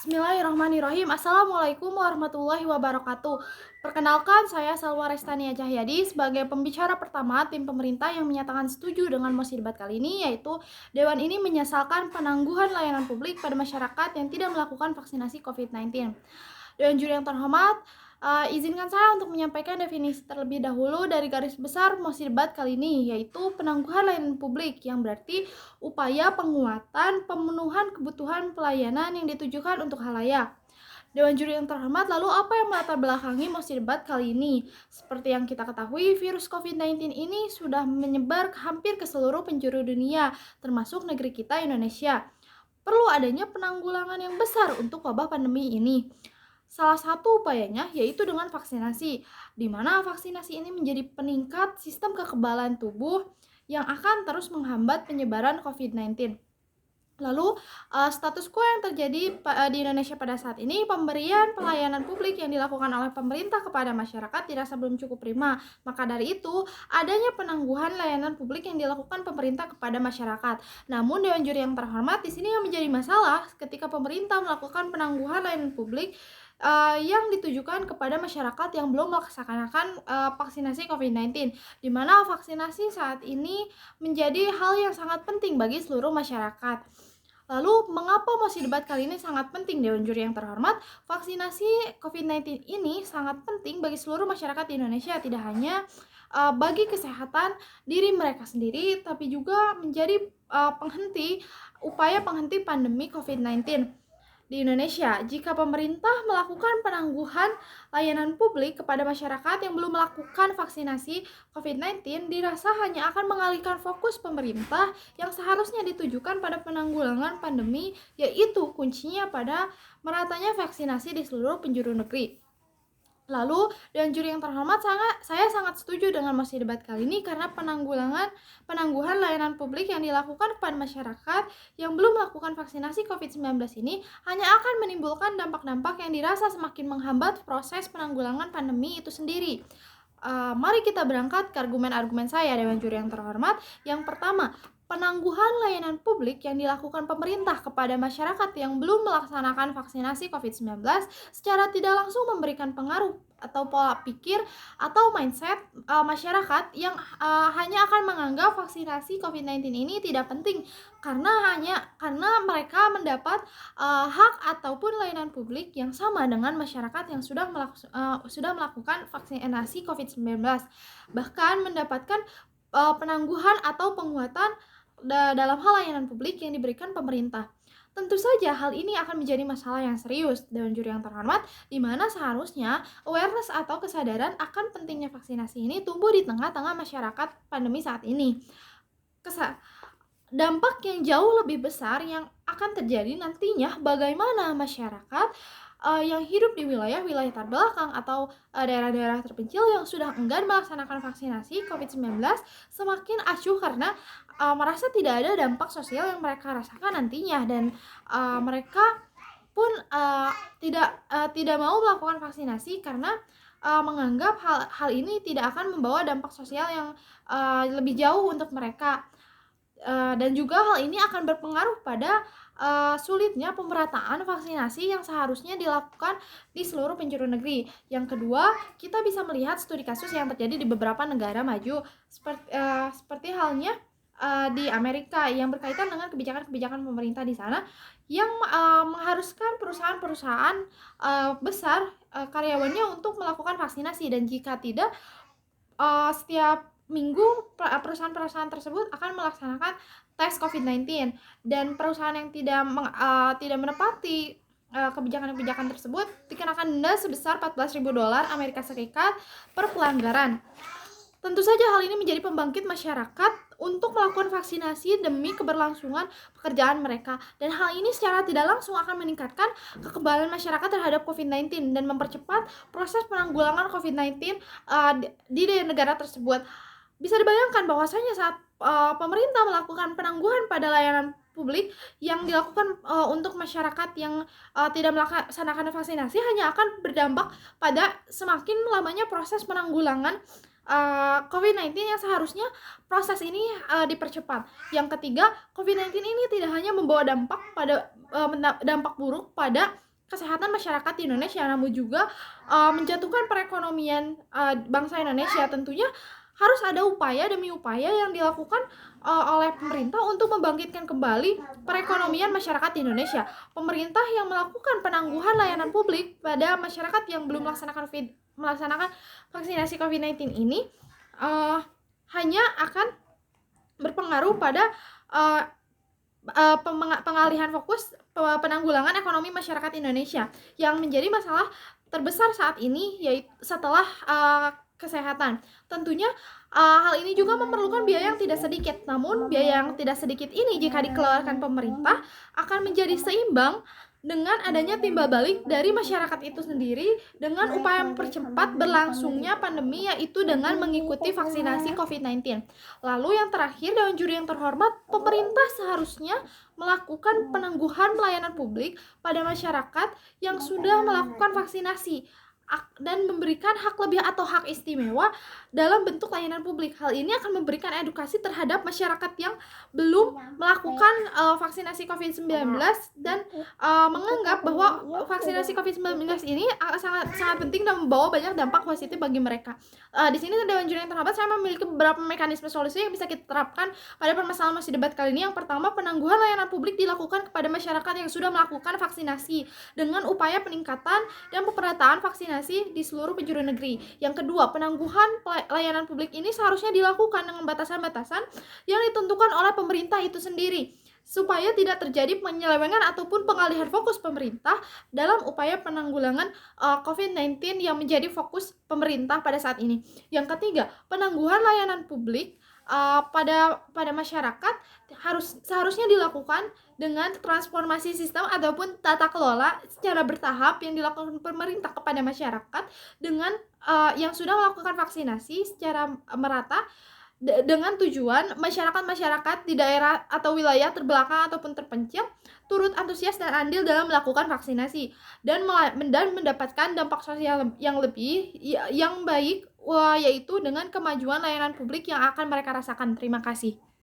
Bismillahirrahmanirrahim. Assalamualaikum warahmatullahi wabarakatuh. Perkenalkan, saya Salwa Restania Cahyadi sebagai pembicara pertama tim pemerintah yang menyatakan setuju dengan mosi debat kali ini, yaitu Dewan ini menyesalkan penangguhan layanan publik pada masyarakat yang tidak melakukan vaksinasi COVID-19. Dewan juri yang terhormat, izinkan saya untuk menyampaikan definisi terlebih dahulu dari garis besar mosi debat kali ini, yaitu penangguhan layanan publik, yang berarti upaya penguatan pemenuhan kebutuhan pelayanan yang ditujukan untuk halayak. Dewan juri yang terhormat, lalu apa yang melatar belakangi mosi debat kali ini? Seperti yang kita ketahui, virus COVID-19 ini sudah menyebar hampir ke seluruh penjuru dunia, termasuk negeri kita Indonesia. Perlu adanya penanggulangan yang besar untuk wabah pandemi ini. Salah satu upayanya yaitu dengan vaksinasi, di mana vaksinasi ini menjadi peningkat sistem kekebalan tubuh yang akan terus menghambat penyebaran COVID-19. Lalu, status quo yang terjadi di Indonesia pada saat ini, pemberian pelayanan publik yang dilakukan oleh pemerintah kepada masyarakat dirasa belum cukup prima. Maka dari itu, adanya penangguhan layanan publik yang dilakukan pemerintah kepada masyarakat. Namun, Dewan Juri yang terhormat, di sini yang menjadi masalah ketika pemerintah melakukan penangguhan layanan publik yang ditujukan kepada masyarakat yang belum melaksanakan vaksinasi COVID-19, di mana vaksinasi saat ini menjadi hal yang sangat penting bagi seluruh masyarakat. Lalu, mengapa mosi debat kali ini sangat penting, Dewan Juri yang terhormat? Vaksinasi COVID-19 ini sangat penting bagi seluruh masyarakat di Indonesia, tidak hanya bagi kesehatan diri mereka sendiri, tapi juga menjadi upaya penghenti pandemi COVID-19 di Indonesia. Jika pemerintah melakukan penangguhan layanan publik kepada masyarakat yang belum melakukan vaksinasi COVID-19, dirasa hanya akan mengalihkan fokus pemerintah yang seharusnya ditujukan pada penanggulangan pandemi, yaitu kuncinya pada meratanya vaksinasi di seluruh penjuru negeri. Lalu, Dewan Juri yang terhormat, saya sangat setuju dengan mosi debat kali ini karena penangguhan layanan publik yang dilakukan kepada masyarakat yang belum melakukan vaksinasi COVID-19 ini hanya akan menimbulkan dampak-dampak yang dirasa semakin menghambat proses penanggulangan pandemi itu sendiri. Mari kita berangkat ke argumen-argumen saya, Dewan Juri yang terhormat. Yang pertama, penangguhan layanan publik yang dilakukan pemerintah kepada masyarakat yang belum melaksanakan vaksinasi COVID-19 secara tidak langsung memberikan pengaruh atau pola pikir atau mindset masyarakat yang hanya akan menganggap vaksinasi COVID-19 ini tidak penting karena mereka mendapat hak ataupun layanan publik yang sama dengan masyarakat yang sudah melakukan vaksinasi COVID-19, bahkan mendapatkan penangguhan atau penguatan dalam hal layanan publik yang diberikan pemerintah. Tentu saja hal ini akan menjadi masalah yang serius, Dewan Juri yang terhormat, di mana seharusnya awareness atau kesadaran akan pentingnya vaksinasi ini tumbuh di tengah-tengah masyarakat pandemi saat ini. Dampak yang jauh lebih besar yang akan terjadi nantinya bagaimana masyarakat yang hidup di wilayah-wilayah terbelakang atau daerah-daerah terpencil yang sudah enggan melaksanakan vaksinasi COVID-19 semakin acuh karena merasa tidak ada dampak sosial yang mereka rasakan nantinya, dan mereka pun tidak mau melakukan vaksinasi karena menganggap hal ini tidak akan membawa dampak sosial yang lebih jauh untuk mereka. Dan juga hal ini akan berpengaruh pada sulitnya pemerataan vaksinasi yang seharusnya dilakukan di seluruh penjuru negeri. Yang kedua, kita bisa melihat studi kasus yang terjadi di beberapa negara maju seperti halnya di Amerika yang berkaitan dengan kebijakan-kebijakan pemerintah di sana yang mengharuskan perusahaan-perusahaan besar karyawannya untuk melakukan vaksinasi, dan jika tidak, setiap minggu perusahaan-perusahaan tersebut akan melaksanakan tes COVID-19, dan perusahaan yang tidak menepati kebijakan-kebijakan tersebut dikenakan denda sebesar $14.000 Amerika Serikat per pelanggaran. Tentu saja hal ini menjadi pembangkit masyarakat untuk melakukan vaksinasi demi keberlangsungan pekerjaan mereka, dan hal ini secara tidak langsung akan meningkatkan kekebalan masyarakat terhadap COVID-19 dan mempercepat proses penanggulangan COVID-19 di negara tersebut. Bisa dibayangkan bahwasanya saat pemerintah melakukan penangguhan pada layanan publik yang dilakukan untuk masyarakat yang tidak melaksanakan vaksinasi hanya akan berdampak pada semakin lamanya proses penanggulangan COVID-19 yang seharusnya proses ini dipercepat. Yang ketiga, COVID-19 ini tidak hanya membawa dampak buruk pada kesehatan masyarakat di Indonesia, namun juga menjatuhkan perekonomian bangsa Indonesia. Tentunya harus ada upaya demi upaya yang dilakukan oleh pemerintah untuk membangkitkan kembali perekonomian masyarakat di Indonesia. Pemerintah yang melakukan penangguhan layanan publik pada masyarakat yang belum melaksanakan vaksinasi COVID-19 ini hanya akan berpengaruh pada pengalihan fokus penanggulangan ekonomi masyarakat Indonesia yang menjadi masalah terbesar saat ini, yaitu setelah kesehatan. Tentunya hal ini juga memerlukan biaya yang tidak sedikit, namun biaya yang tidak sedikit ini jika dikeluarkan pemerintah akan menjadi seimbang dengan adanya timbal balik dari masyarakat itu sendiri dengan upaya mempercepat berlangsungnya pandemi, yaitu dengan mengikuti vaksinasi COVID-19. Lalu yang terakhir, Dewan Juri yang terhormat, pemerintah seharusnya melakukan penangguhan pelayanan publik pada masyarakat yang sudah melakukan vaksinasi dan memberikan hak lebih atau hak istimewa dalam bentuk layanan publik. Hal ini akan memberikan edukasi terhadap masyarakat yang belum melakukan vaksinasi COVID-19 dan menganggap bahwa vaksinasi COVID-19 ini sangat penting dan membawa banyak dampak positif bagi mereka. Di sini Dewan Juri yang terhormat, saya memiliki beberapa mekanisme solusi yang bisa kita terapkan pada permasalahan mosi debat kali ini. Yang pertama, penangguhan layanan publik dilakukan kepada masyarakat yang sudah melakukan vaksinasi dengan upaya peningkatan dan pemerataan vaksinasi di seluruh penjuru negeri. Yang kedua, penangguhan layanan publik ini seharusnya dilakukan dengan batasan-batasan yang ditentukan oleh pemerintah itu sendiri, supaya tidak terjadi penyelewengan ataupun pengalihan fokus pemerintah dalam upaya penanggulangan COVID-19 yang menjadi fokus pemerintah pada saat ini. Yang ketiga, penangguhan layanan publik pada masyarakat seharusnya dilakukan dengan transformasi sistem ataupun tata kelola secara bertahap yang dilakukan pemerintah kepada masyarakat dengan yang sudah melakukan vaksinasi secara merata, dengan tujuan masyarakat di daerah atau wilayah terbelakang ataupun terpencil turut antusias dan andil dalam melakukan vaksinasi dan mendapatkan dampak sosial yang lebih yang baik, yaitu dengan kemajuan layanan publik yang akan mereka rasakan. Terima kasih.